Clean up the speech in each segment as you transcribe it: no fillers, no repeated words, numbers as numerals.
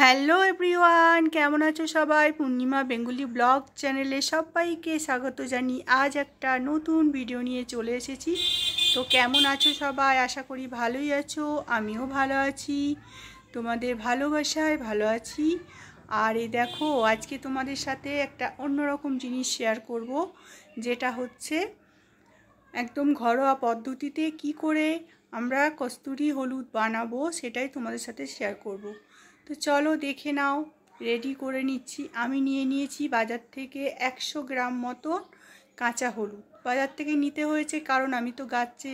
Hello everyone, কেমন আছো সবাই? পূর্ণিমা বেঙ্গলি ব্লগ চ্যানেলে সবাইকে স্বাগত জানিয়ে আজ একটা নতুন ভিডিও নিয়ে চলে এসেছি। তো কেমন আছো সবাই? আশা করি ভালোই আছো, আমিও ভালো আছি, তোমাদের ভালোবাসায় ভালো আছি। আর এই দেখো, আজকে তোমাদের সাথে একটা অন্যরকম জিনিস শেয়ার করব, যেটা হচ্ছে একদম ঘরোয়া পদ্ধতিতে কি করে আমরা কস্তুরি হলুদ বানাবো, সেটাই তোমাদের সাথে শেয়ার করব। তো চলো দেখে নাও। রেডি করে নিচ্ছি। আমি নিয়ে নিয়েছি বাজার থেকে 100 গ্রাম মতো কাঁচা হলুদ। বাজার থেকে নিতে হয়েছে কারণ আমি তো গাছে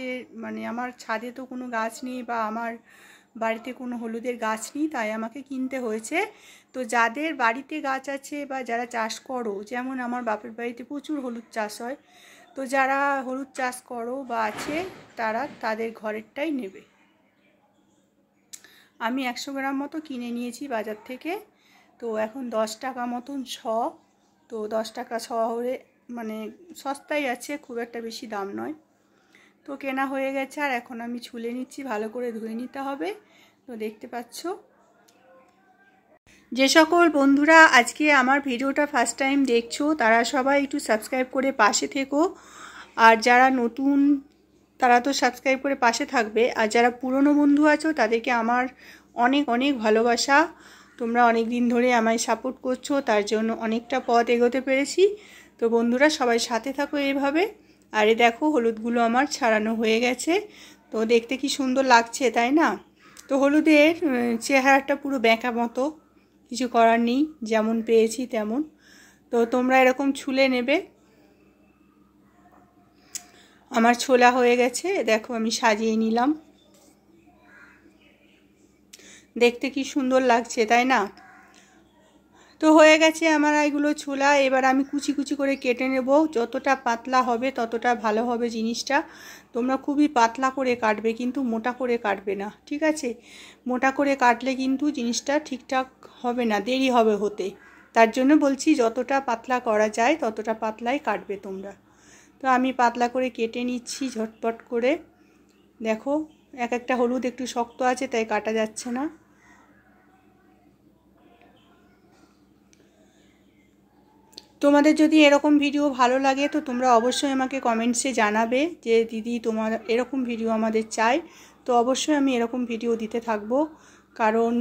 আমার ছাদে তো কোনো গাছ নেই, বা আমার বাড়িতে কোনো হলুদের গাছ নেই, তাই আমাকে কিনতে হয়েছে। তো যাদের বাড়িতে গাছ আছে বা যারা চাষ করো, যেমন আমার বাপের বাড়িতে প্রচুর হলুদ চাষ হয়, তো যারা হলুদ চাষ করো বা আছে তারা তাদের ঘরেরটাই নেবে। আমি 100 গ্রাম মতো কিনে নিয়েছি বাজার থেকে। তো এখন 10 টাকা মতন শ। তো 10 টাকা শ হলে সস্তাই আছে, খুব একটা বেশি দাম নয়। তো কেনা হয়ে গেছে, আর এখন আমি ছুলে নিচ্ছি, ভালো করে ধুয়ে নিতে হবে। তো দেখতে পাচ্ছ। যে সকল বন্ধুরা আজকে আমার ভিডিওটা ফার্স্ট টাইম দেখছো, তারা সবাই একটু সাবস্ক্রাইব করে পাশে থেকো। আর যারা নতুন তারা তো সাবস্ক্রাইব করে পাশে থাকবে, আর যারা পুরনো বন্ধু আছো তাদেরকে আমার অনেক অনেক ভালোবাসা। তোমরা অনেক দিন ধরে আমায় সাপোর্ট করছো, তার জন্য অনেকটা পথ এগোতে পেরেছি। তো বন্ধুরা সবাই সাথে থাকো এইভাবে। আর এই দেখো, হলুদগুলো আমার ছাড়ানো হয়ে গেছে। তো দেখতে কি সুন্দর লাগছে, তাই না? তো হলুদের চেহারাটা পুরো বেঁকা মতো, কিছু করার নেই, যেমন পেয়েছি তেমন। তো তোমরা এরকম ছুলে নেবে। আমার ছোলা হয়ে গেছে, দেখো আমি সাজিয়ে নিলাম। দেখতে কি সুন্দর লাগছে, তাই না? তো হয়ে গেছে আমার এগুলো ছোলা। এবার আমি কুচি কুচি করে কেটে নেব। যতটা পাতলা হবে ততটা ভালো হবে জিনিসটা। তোমরা খুবই পাতলা করে কাটবে, কিন্তু মোটা করে কাটবে না, ঠিক আছে? মোটা করে কাটলে কিন্তু জিনিসটা ঠিকঠাক হবে না, দেরি হবে হতে। তার জন্য বলছি যতটা পাতলা করা যায় ততটা পাতলাই কাটবে তোমরা। তো আমি পাতলা করে কেটে নিচ্ছি ঝটপট করে। দেখো, এক একটা হলুদ একটু শক্ত আছে, তাই কাটা যাচ্ছে না। তোমাদের যদি এরকম ভিডিও ভালো লাগে তো তোমরা অবশ্যই আমাকে কমেন্টসে জানাবে যে দিদি তোমার এরকম ভিডিও আমাদের চাই। তো অবশ্যই আমি এরকম ভিডিও দিতে থাকবো, কারণ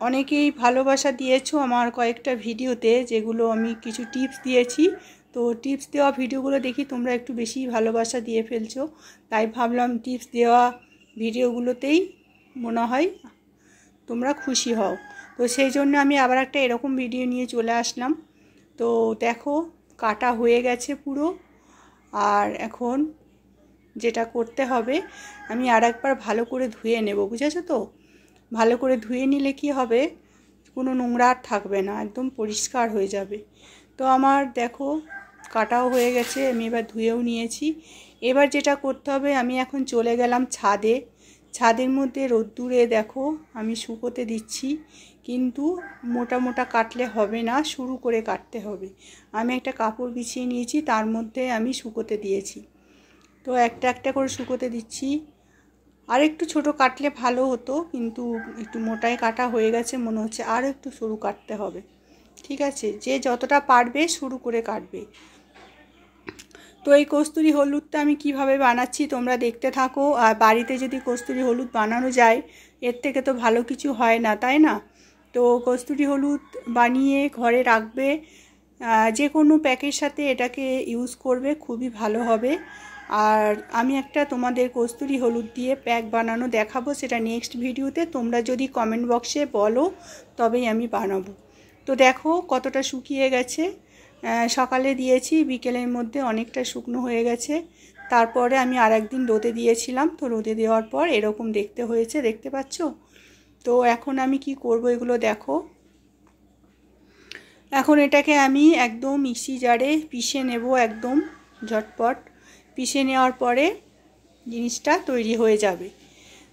অনেকেই ভালোবাসা দিয়েছো আমার কয়েকটা ভিডিওতে, যেগুলো আমি কিছু টিপস দিয়েছি। তো টিপস দেওয়া ভিডিওগুলো দেখি তোমরা একটু বেশি ভালোবাসা দিয়ে ফেলছো, তাই ভাবলাম টিপস দেওয়া ভিডিওগুলোতেই মনে হয় তোমরা খুশি হও। তো সেই জন্য আমি আবার একটা এরকম ভিডিও নিয়ে চলে আসলাম। তো দেখো, কাটা হয়ে গেছে পুরো। আর এখন যেটা করতে হবে, আমি আর একবার ভালো করে ধুয়ে নেব, বুঝেছো তো? ভালো করে ধুয়ে নিলে কি হবে, কোনো নোংরা আর থাকবে না, একদম পরিষ্কার হয়ে যাবে। তো আমার দেখো কাটাও হয়ে গেছে, আমি এবার ধুয়েও নিয়েছি। এবার যেটা করতে হবে, আমি এখন চলে গেলাম ছাদে। ছাদের মধ্যে রোদ্দুরে দেখো আমি শুকোতে দিচ্ছি, কিন্তু মোটা মোটা কাটলে হবে না, সরু করে কাটতে হবে। আমি একটা কাপড় বিছিয়ে নিয়েছি, তার মধ্যে আমি শুকোতে দিয়েছি। তো একটা একটা করে শুকোতে দিচ্ছি। আর একটু ছোটো কাটলে ভালো হতো, কিন্তু একটু মোটাই কাটা হয়ে গেছে মনে হচ্ছে, আর একটু সরু কাটতে হবে। ঠিক আছে, যে যতটা পারবে সরু করে কাটবে। তো এই কস্তুরি হলুদটা আমি কিভাবে বানাচ্ছি তোমরা দেখতে থাকো। আর বাড়িতে যদি কস্তুরি হলুদ বানানো যায়, এর থেকে তো ভালো কিছু হয় না, তাই না? তো কস্তুরি হলুদ বানিয়ে ঘরে রাখবে, যে কোনো প্যাকের সাথে এটাকে ইউজ করবে, খুবই ভালো হবে। আর আমি একটা তোমাদের কস্তুরি হলুদ দিয়ে প্যাক বানানো দেখাবো, সেটা নেক্সট ভিডিওতে। তোমরা যদি কমেন্ট বক্সে বলো তবেই আমি বানাবো। তো দেখো কতটা শুকিয়ে গেছে। সকালে দিয়েছি, বিকেলের মধ্যে অনেকটা শুকনো হয়ে গেছে। তারপরে আমি আর একদিন রোদে দিয়েছিলাম, তো রোদে দেওয়ার পর এরকম দেখতে হয়েছে, দেখতে পাচ্ছ? তো এখন আমি কি করব এগুলো দেখো। এখন এটাকে আমি একদম মিক্সি জারে পিষে নেব, একদম ঝটপট পিষে নেওয়ার পরে জিনিসটা তৈরি হয়ে যাবে।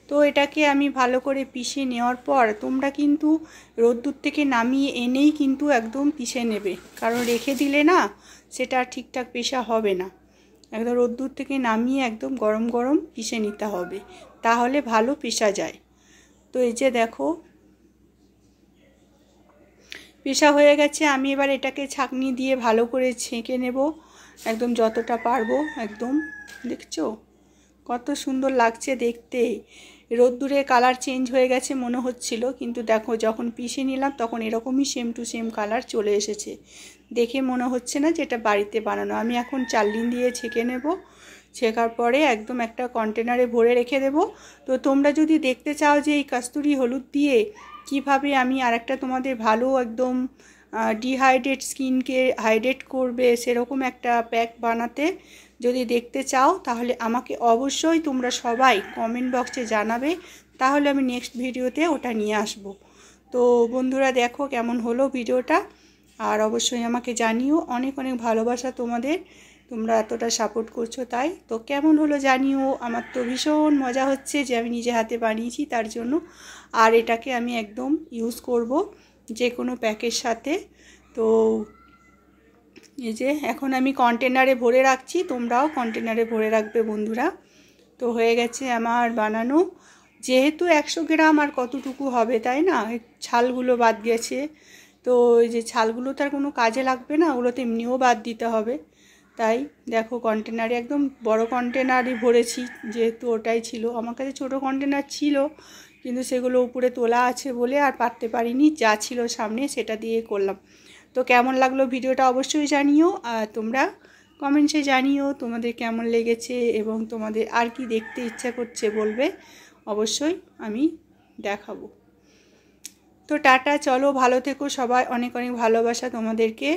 তো এটাকে আমি ভালো করে পিষে নেওয়ার পর তোমরা কিন্তু রোদ্দুর থেকে নামিয়ে এনেই কিন্তু একদম পিষে নেবে, কারণ রেখে দিলে না সেটা ঠিকঠাক পেশা হবে না। একদম রোদ্দুর থেকে নামিয়ে একদম গরম গরম পিষে নিতে হবে, তাহলে ভালো পেশা যায়। তো এই যে দেখো, পেশা হয়ে গেছে। আমি এবার এটাকে ছাঁকনি দিয়ে ভালো করে ছেঁকে নেব, একদম যতটা পারবো। একদম দেখছো কত সুন্দর লাগছে দেখতে। রোদ্দুরে কালার চেঞ্জ হয়ে গেছে মনে হচ্ছিল, কিন্তু দেখো যখন পিষে নিলাম তখন এরকমই সেম টু সেম কালার চলে এসেছে। দেখে মনে হচ্ছে না যে এটা বাড়িতে বানানো। আমি এখন চালনি দিয়ে ছেঁকে নেব। ছেঁকার পরে একদম একটা কন্টেনারে ভরে রেখে দেব। তো তোমরা যদি দেখতে চাও যে এই কস্তুরি হলুদ দিয়ে কিভাবে আমি আরেকটা তোমাদের ভালো একদম ডিহাইড্রেট স্কিনকে হাইড্রেট করবে সেরকম একটা প্যাক বানাতে যদি দেখতে চাও, তাহলে আমাকে অবশ্যই তোমরা সবাই কমেন্ট বক্সে জানাবে, তাহলে আমি নেক্সট ভিডিওতে ওটা নিয়ে আসব। তো বন্ধুরা দেখো কেমন হলো ভিডিওটা, আর অবশ্যই আমাকে জানিও। অনেক অনেক ভালোবাসা তোমাদের, তোমরা এতটা সাপোর্ট করছো তাই। তো কেমন হলো জানিও। আমার তো ভীষণ মজা হচ্ছে যে আমি নিজে হাতে বানিয়েছি তার জন্য। আর এটাকে আমি একদম ইউজ করব যে কোনো প্যাকের সাথে। তো এই যে এখন আমি কন্টেনারে ভরে রাখছি, তোমরাও কন্টেনারে ভরে রাখবে বন্ধুরা। তো হয়ে গেছে আমার বানানো। যেহেতু 100 গ্রাম আর কতটুকু হবে তাই না, ছালগুলো বাদ গেছে। তো এই যে ছালগুলো তার কোনো কাজে লাগবে না, ওগুলো তো এমনিও বাদ দিতে হবে। তাই দেখো কন্টেনারে একদম বড় কন্টেনারই ভরেছি, যেহেতু ওটাই ছিল। আমার কাছে ছোটো কন্টেনার ছিল, কিন্তু সেগুলো উপরে তোলা আছে বলে আর পারতে পারিনি। যা ছিল সামনে সেটা দিয়ে করলাম। তো কেমন লাগলো ভিডিওটা অবশ্যই জানিও, আর তোমরা কমেন্টসে জানিও তোমাদের কেমন লেগেছে এবং তোমাদের আর কি দেখতে ইচ্ছা করছে বলবে, অবশ্যই আমি দেখাবো। তো টাটা, চলো ভালো থেকো সবাই, অনেক অনেক ভালোবাসা তোমাদেরকে।